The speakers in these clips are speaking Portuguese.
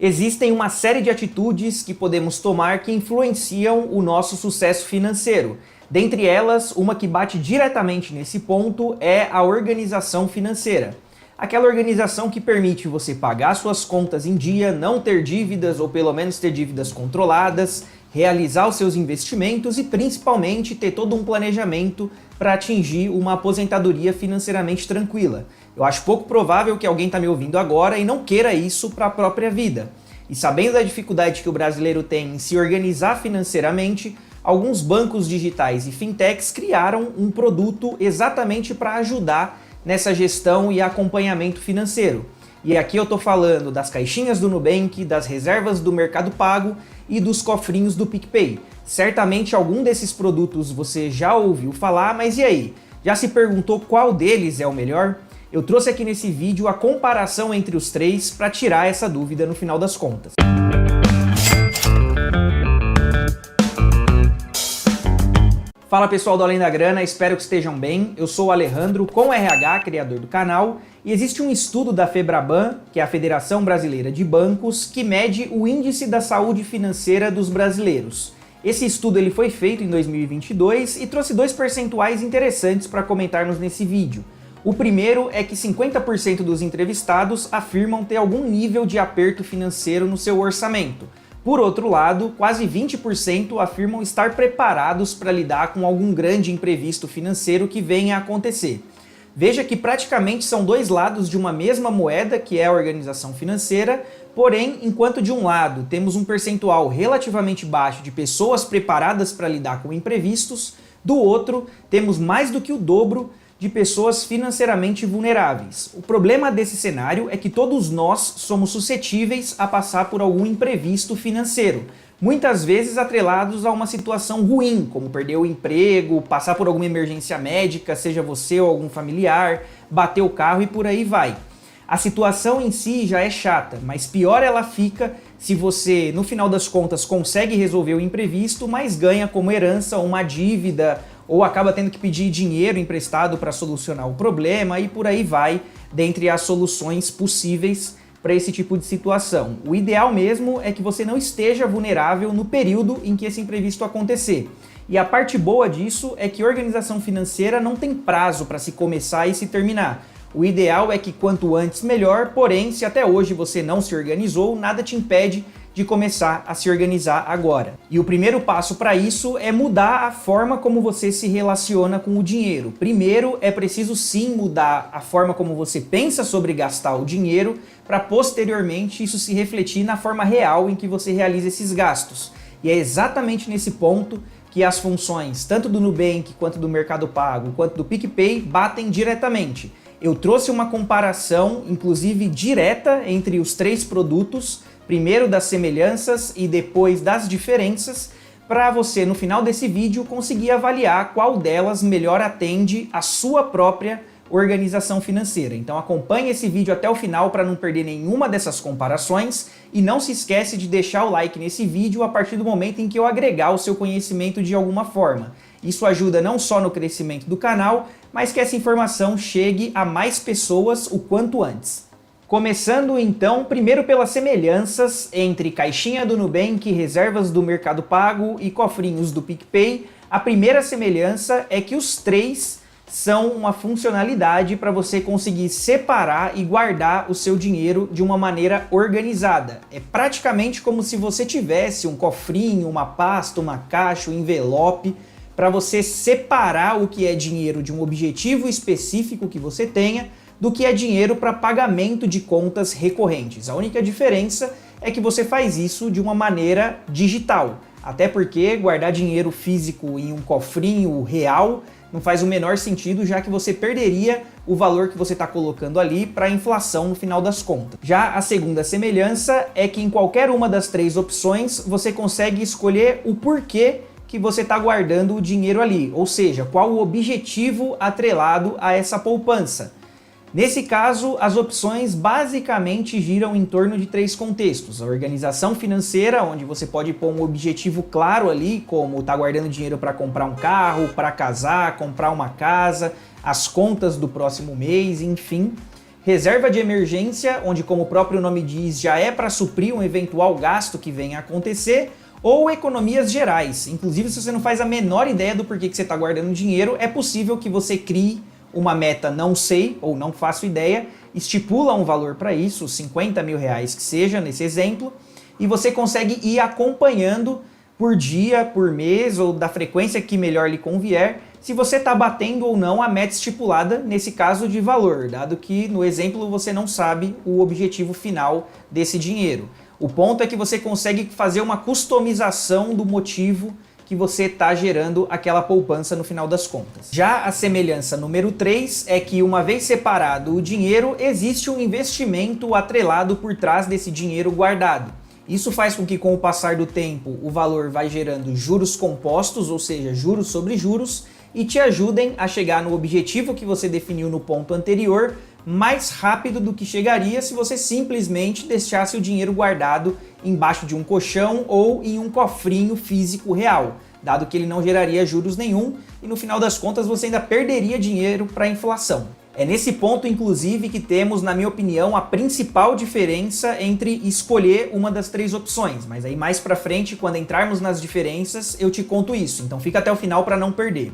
Existem uma série de atitudes que podemos tomar que influenciam o nosso sucesso financeiro. Dentre elas, uma que bate diretamente nesse ponto é a organização financeira. Aquela organização que permite você pagar suas contas em dia, não ter dívidas ou pelo menos ter dívidas controladas, realizar os seus investimentos e principalmente ter todo um planejamento para atingir uma aposentadoria financeiramente tranquila. Eu acho pouco provável que alguém está me ouvindo agora e não queira isso para a própria vida. E sabendo da dificuldade que o brasileiro tem em se organizar financeiramente, alguns bancos digitais e fintechs criaram um produto exatamente para ajudar nessa gestão e acompanhamento financeiro. E aqui eu estou falando das caixinhas do Nubank, das reservas do Mercado Pago e dos cofrinhos do PicPay. Certamente algum desses produtos você já ouviu falar, mas e aí? Já se perguntou qual deles é o melhor? Eu trouxe aqui nesse vídeo a comparação entre os três para tirar essa dúvida no final das contas. Fala pessoal do Além da Grana, espero que estejam bem. Eu sou o Alejandro, com RH, criador do canal, e existe um estudo da Febraban, que é a Federação Brasileira de Bancos, que mede o índice da saúde financeira dos brasileiros. Esse estudo ele foi feito em 2022 e trouxe dois percentuais interessantes para comentarmos nesse vídeo. O primeiro é que 50% dos entrevistados afirmam ter algum nível de aperto financeiro no seu orçamento. Por outro lado, quase 20% afirmam estar preparados para lidar com algum grande imprevisto financeiro que venha a acontecer. Veja que praticamente são dois lados de uma mesma moeda, que é a organização financeira, porém, enquanto de um lado temos um percentual relativamente baixo de pessoas preparadas para lidar com imprevistos, do outro temos mais do que o dobro de pessoas financeiramente vulneráveis. O problema desse cenário é que todos nós somos suscetíveis a passar por algum imprevisto financeiro, muitas vezes atrelados a uma situação ruim, como perder o emprego, passar por alguma emergência médica, seja você ou algum familiar, bater o carro e por aí vai. A situação em si já é chata, mas pior ela fica se você, no final das contas, consegue resolver o imprevisto, mas ganha como herança uma dívida ou acaba tendo que pedir dinheiro emprestado para solucionar o problema e por aí vai, dentre as soluções possíveis para esse tipo de situação. O ideal mesmo é que você não esteja vulnerável no período em que esse imprevisto acontecer. E a parte boa disso é que organização financeira não tem prazo para se começar e se terminar. O ideal é que quanto antes melhor, porém, se até hoje você não se organizou, nada te impede de começar a se organizar agora. E o primeiro passo para isso é mudar a forma como você se relaciona com o dinheiro. Primeiro, é preciso sim mudar a forma como você pensa sobre gastar o dinheiro, para posteriormente isso se refletir na forma real em que você realiza esses gastos. E é exatamente nesse ponto que as funções, tanto do Nubank, quanto do Mercado Pago, quanto do PicPay, batem diretamente. Eu trouxe uma comparação, inclusive direta, entre os três produtos, primeiro das semelhanças e depois das diferenças, para você, no final desse vídeo, conseguir avaliar qual delas melhor atende a sua própria organização financeira. Então acompanhe esse vídeo até o final para não perder nenhuma dessas comparações e não se esquece de deixar o like nesse vídeo a partir do momento em que eu agregar o seu conhecimento de alguma forma. Isso ajuda não só no crescimento do canal, mas que essa informação chegue a mais pessoas o quanto antes. Começando então, primeiro pelas semelhanças entre caixinha do Nubank, reservas do Mercado Pago e cofrinhos do PicPay, a primeira semelhança é que os três são uma funcionalidade para você conseguir separar e guardar o seu dinheiro de uma maneira organizada. É praticamente como se você tivesse um cofrinho, uma pasta, uma caixa, um envelope, para você separar o que é dinheiro de um objetivo específico que você tenha, do que é dinheiro para pagamento de contas recorrentes. A única diferença é que você faz isso de uma maneira digital, até porque guardar dinheiro físico em um cofrinho real não faz o menor sentido, já que você perderia o valor que você está colocando ali para a inflação no final das contas. Já a segunda semelhança é que em qualquer uma das três opções você consegue escolher o porquê que você está guardando o dinheiro ali, ou seja, qual o objetivo atrelado a essa poupança. Nesse caso, as opções basicamente giram em torno de três contextos. A organização financeira, onde você pode pôr um objetivo claro ali, como estar guardando dinheiro para comprar um carro, para casar, comprar uma casa, as contas do próximo mês, enfim. reserva de emergência, onde, como o próprio nome diz, já é para suprir um eventual gasto que venha a acontecer, ou economias gerais. Inclusive, se você não faz a menor ideia do porquê que você está guardando dinheiro, é possível que você crie uma meta não sei ou não faço ideia, estipula um valor para isso, 50 mil reais que seja, nesse exemplo, e você consegue ir acompanhando por dia, por mês ou da frequência que melhor lhe convier, se você está batendo ou não a meta estipulada, nesse caso de valor, dado que no exemplo você não sabe o objetivo final desse dinheiro. O ponto é que você consegue fazer uma customização do motivo que você está gerando aquela poupança no final das contas. Já a semelhança número 3 é que, uma vez separado o dinheiro, existe um investimento atrelado por trás desse dinheiro guardado. Isso faz com que, com o passar do tempo, o valor vai gerando juros compostos, ou seja, juros sobre juros, e te ajudem a chegar no objetivo que você definiu no ponto anterior mais rápido do que chegaria se você simplesmente deixasse o dinheiro guardado embaixo de um colchão ou em um cofrinho físico real, dado que ele não geraria juros nenhum e no final das contas você ainda perderia dinheiro para a inflação. É nesse ponto, inclusive, que temos, na minha opinião, a principal diferença entre escolher uma das 3 opções, mas aí mais para frente, quando entrarmos nas diferenças, eu te conto isso, então fica até o final para não perder.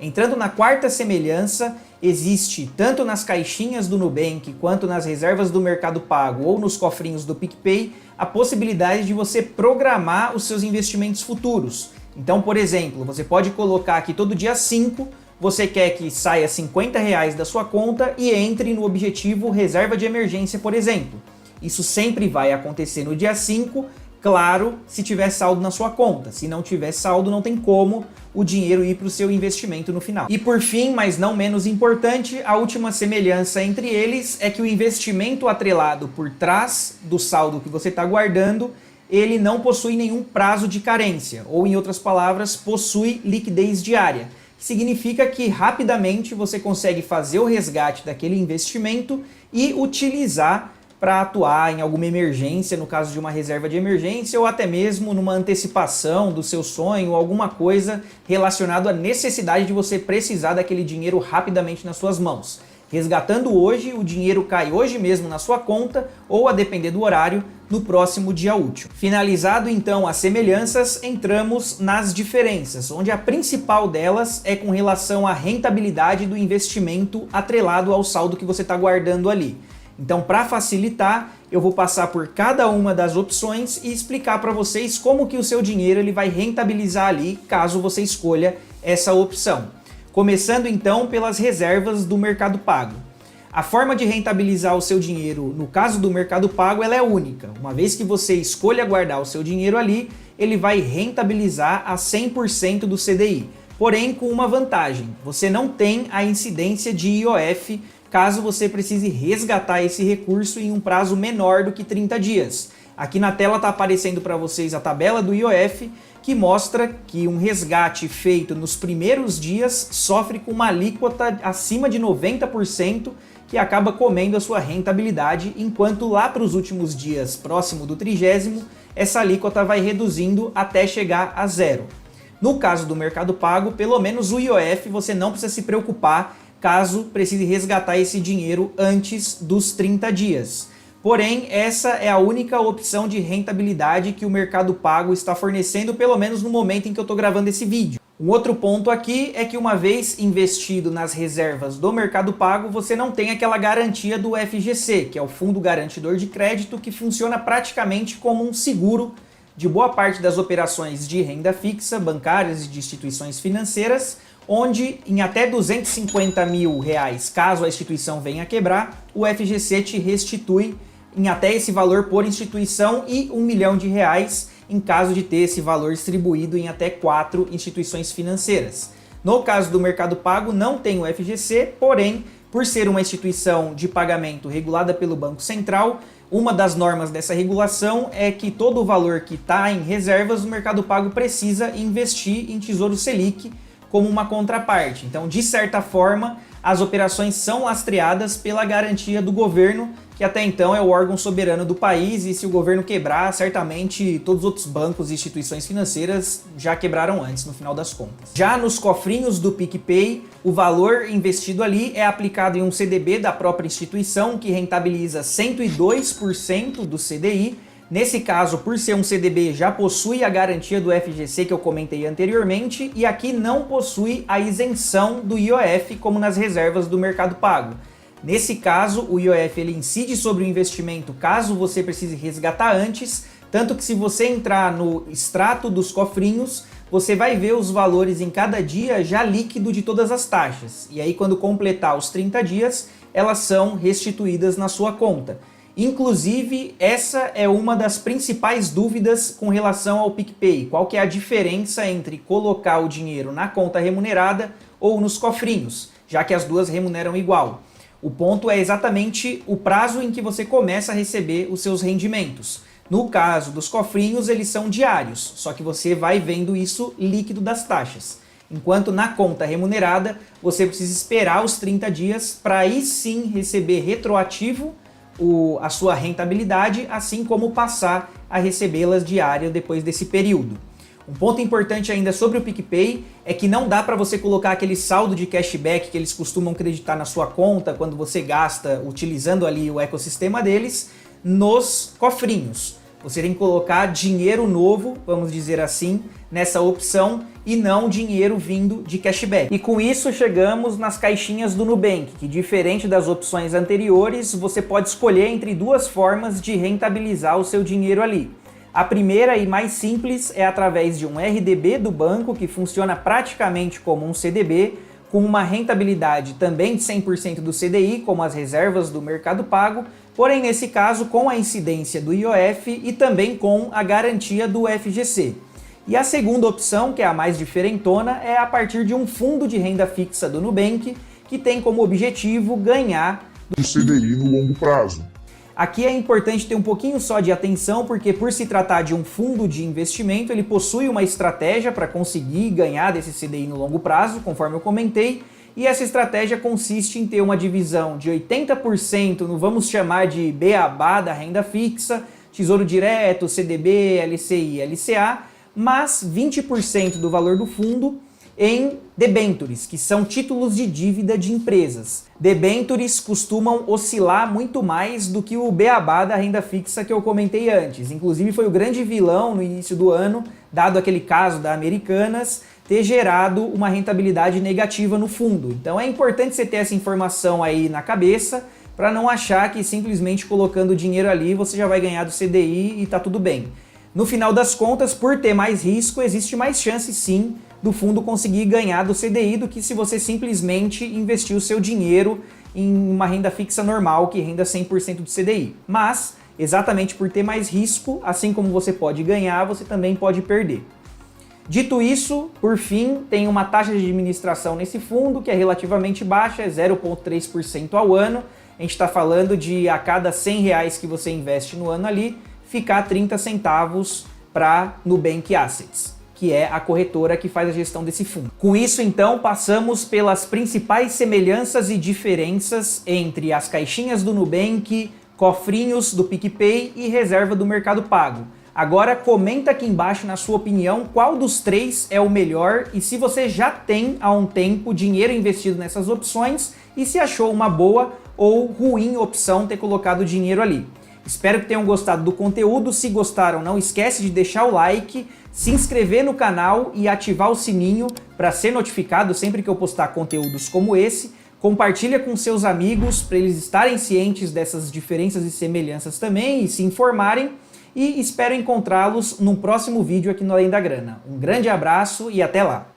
Entrando na quarta semelhança, existe tanto nas caixinhas do Nubank quanto nas reservas do Mercado Pago ou nos cofrinhos do PicPay a possibilidade de você programar os seus investimentos futuros. Então, por exemplo, você pode colocar que todo dia 5 você quer que saia 50 reais da sua conta e entre no objetivo reserva de emergência, por exemplo. Isso sempre vai acontecer no dia 5, claro, se tiver saldo na sua conta. Se não tiver saldo, não tem como o dinheiro ir para o seu investimento no final. E por fim, mas não menos importante, a última semelhança entre eles é que o investimento atrelado por trás do saldo que você está guardando, ele não possui nenhum prazo de carência, ou em outras palavras, possui liquidez diária. Significa que rapidamente você consegue fazer o resgate daquele investimento e utilizar para atuar em alguma emergência, no caso de uma reserva de emergência, ou até mesmo numa antecipação do seu sonho, alguma coisa relacionada à necessidade de você precisar daquele dinheiro rapidamente nas suas mãos. Resgatando hoje, o dinheiro cai hoje mesmo na sua conta, ou, a depender do horário, no próximo dia útil. Finalizado então as semelhanças, entramos nas diferenças, onde a principal delas é com relação à rentabilidade do investimento atrelado ao saldo que você está guardando ali. Então, para facilitar, eu vou passar por cada uma das opções e explicar para vocês como que o seu dinheiro ele vai rentabilizar ali, caso você escolha essa opção. Começando então pelas reservas do Mercado Pago. A forma de rentabilizar o seu dinheiro, no caso do Mercado Pago, ela é única. Uma vez que você escolha guardar o seu dinheiro ali, ele vai rentabilizar a 100% do CDI. Porém, com uma vantagem, você não tem a incidência de IOF, caso você precise resgatar esse recurso em um prazo menor do que 30 dias. Aqui na tela está aparecendo para vocês a tabela do IOF, que mostra que um resgate feito nos primeiros dias sofre com uma alíquota acima de 90%, que acaba comendo a sua rentabilidade, enquanto lá para os últimos dias, próximo do 30º, essa alíquota vai reduzindo até chegar a 0. No caso do Mercado Pago, pelo menos o IOF você não precisa se preocupar caso precise resgatar esse dinheiro antes dos 30 dias. Porém, essa é a única opção de rentabilidade que o Mercado Pago está fornecendo, pelo menos no momento em que eu estou gravando esse vídeo. Um outro ponto aqui é que, uma vez investido nas reservas do Mercado Pago, você não tem aquela garantia do FGC, que é o Fundo Garantidor de Crédito, que funciona praticamente como um seguro de boa parte das operações de renda fixa, bancárias e de instituições financeiras, onde em até 250 mil reais, caso a instituição venha a quebrar, o FGC te restitui em até esse valor por instituição e R$1 milhão em caso de ter esse valor distribuído em até 4 instituições financeiras. No caso do Mercado Pago, não tem o FGC, porém, por ser uma instituição de pagamento regulada pelo Banco Central, uma das normas dessa regulação é que todo o valor que está em reservas, o Mercado Pago precisa investir em Tesouro Selic como uma contraparte. Então, de certa forma, as operações são lastreadas pela garantia do governo, que que até então é o órgão soberano do país, e se o governo quebrar, certamente todos os outros bancos e instituições financeiras já quebraram antes, no final das contas. Já nos cofrinhos do PicPay, o valor investido ali é aplicado em um CDB da própria instituição, que rentabiliza 102% do CDI. Nesse caso, por ser um CDB, já possui a garantia do FGC que eu comentei anteriormente, e aqui não possui a isenção do IOF, como nas reservas do Mercado Pago. Nesse caso, o IOF ele incide sobre o investimento caso você precise resgatar antes, tanto que se você entrar no extrato dos cofrinhos, você vai ver os valores em cada dia já líquido de todas as taxas. E aí, quando completar os 30 dias, elas são restituídas na sua conta. Inclusive, essa é uma das principais dúvidas com relação ao PicPay. Qual que é a diferença entre colocar o dinheiro na conta remunerada ou nos cofrinhos, já que as duas remuneram igual. O ponto é exatamente o prazo em que você começa a receber os seus rendimentos. No caso dos cofrinhos, eles são diários, só que você vai vendo isso líquido das taxas. Enquanto na conta remunerada, você precisa esperar os 30 dias para aí sim receber retroativo a sua rentabilidade, assim como passar a recebê-las diária depois desse período. Um ponto importante ainda sobre o PicPay é que não dá para você colocar aquele saldo de cashback que eles costumam creditar na sua conta quando você gasta utilizando ali o ecossistema deles nos cofrinhos. Você tem que colocar dinheiro novo, vamos dizer assim, nessa opção e não dinheiro vindo de cashback. E com isso chegamos nas caixinhas do Nubank, que diferente das opções anteriores, você pode escolher entre duas formas de rentabilizar o seu dinheiro ali. A primeira e mais simples é através de um RDB do banco, que funciona praticamente como um CDB, com uma rentabilidade também de 100% do CDI, como as reservas do Mercado Pago, porém nesse caso com a incidência do IOF e também com a garantia do FGC. E a segunda opção, que é a mais diferentona, é a partir de um fundo de renda fixa do Nubank, que tem como objetivo ganhar do CDI no longo prazo. Aqui é importante ter um pouquinho só de atenção, porque por se tratar de um fundo de investimento, ele possui uma estratégia para conseguir ganhar desse CDI no longo prazo, conforme eu comentei, e essa estratégia consiste em ter uma divisão de 80% no, vamos chamar de beabá da renda fixa, Tesouro Direto, CDB, LCI, LCA, mas 20% do valor do fundo em debentures, que são títulos de dívida de empresas. Debentures costumam oscilar muito mais do que o beabá da renda fixa que eu comentei antes. Inclusive foi o grande vilão no início do ano, dado aquele caso da Americanas, ter gerado uma rentabilidade negativa no fundo. Então é importante você ter essa informação aí na cabeça, para não achar que simplesmente colocando dinheiro ali você já vai ganhar do CDI e tá tudo bem. No final das contas, por ter mais risco, existe mais chance sim do fundo conseguir ganhar do CDI do que se você simplesmente investir o seu dinheiro em uma renda fixa normal que renda 100% do CDI. Mas, exatamente por ter mais risco, assim como você pode ganhar, você também pode perder. Dito isso, por fim, tem uma taxa de administração nesse fundo que é relativamente baixa, é 0,3% ao ano. A gente está falando de a cada R$100 que você investe no ano ali, ficar 30 centavos para Nubank Assets, que é a corretora que faz a gestão desse fundo. Com isso, então, passamos pelas principais semelhanças e diferenças entre as caixinhas do Nubank, cofrinhos do PicPay e reserva do Mercado Pago. Agora comenta aqui embaixo na sua opinião qual dos três é o melhor e se você já tem há um tempo dinheiro investido nessas opções e se achou uma boa ou ruim opção ter colocado dinheiro ali. Espero que tenham gostado do conteúdo. Se gostaram, não esquece de deixar o like, se inscrever no canal e ativar o sininho para ser notificado sempre que eu postar conteúdos como esse. Compartilha com seus amigos para eles estarem cientes dessas diferenças e semelhanças também e se informarem. E espero encontrá-los num próximo vídeo aqui no Além da Grana. Um grande abraço e até lá!